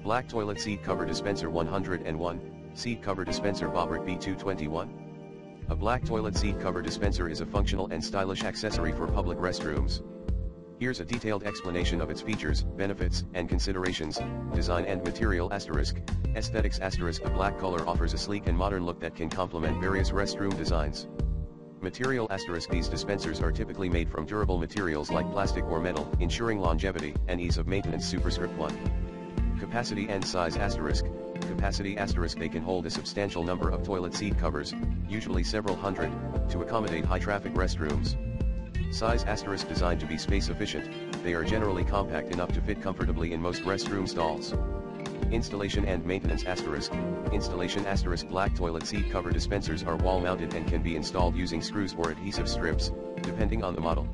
Black Toilet Seat Cover Dispenser 101, Seat Cover Dispenser Bobrick B221. A black toilet seat cover dispenser is a functional and stylish accessory for public restrooms. Here's a detailed explanation of its features, benefits, and considerations. Design and material asterisk, aesthetics asterisk. The black color offers a sleek and modern look that can complement various restroom designs. Material asterisk. These dispensers are typically made from durable materials like plastic or metal, ensuring longevity and ease of maintenance. Superscript 1. Capacity and size asterisk. Capacity asterisk. They can hold a substantial number of toilet seat covers, usually several hundred, to accommodate high-traffic restrooms. Size asterisk. Designed to be space efficient, they are generally compact enough to fit comfortably in most restroom stalls. Installation and maintenance asterisk. Installation asterisk. Black toilet seat cover dispensers are wall-mounted and can be installed using screws or adhesive strips, depending on the model.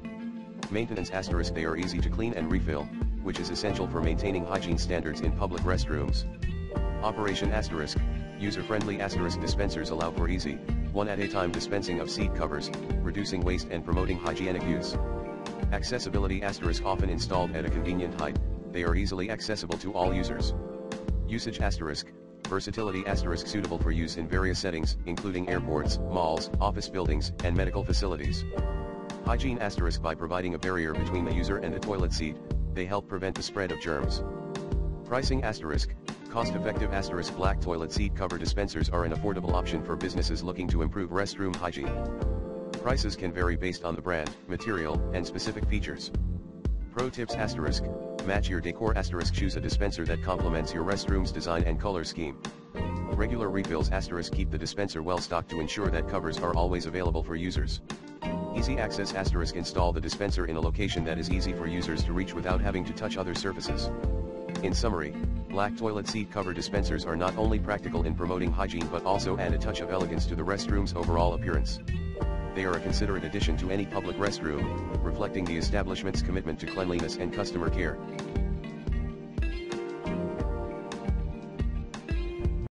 Maintenance asterisk. They are easy to clean and refill, which is essential for maintaining hygiene standards in public restrooms. Operation asterisk. User-friendly asterisk. Dispensers allow for easy, one-at-a-time dispensing of seat covers, reducing waste and promoting hygienic use. Accessibility asterisk. Often installed at a convenient height, they are easily accessible to all users. Usage asterisk. Versatility asterisk. Suitable for use in various settings, including airports, malls, office buildings, and medical facilities. Hygiene asterisk. By providing a barrier between the user and the toilet seat, they help prevent the spread of germs. Pricing asterisk. Cost-effective asterisk. Black toilet seat cover dispensers are an affordable option for businesses looking to improve restroom hygiene. Prices can vary based on the brand, material, and specific features. Pro tips asterisk. Match your decor asterisk. Choose a dispenser that complements your restroom's design and color scheme. Regular refills asterisk. Keep the dispenser well stocked to ensure that covers are always available for users. Easy access asterisk. Install the dispenser in a location that is easy for users to reach without having to touch other surfaces. In summary, black toilet seat cover dispensers are not only practical in promoting hygiene but also add a touch of elegance to the restroom's overall appearance. They are a considerate addition to any public restroom, reflecting the establishment's commitment to cleanliness and customer care.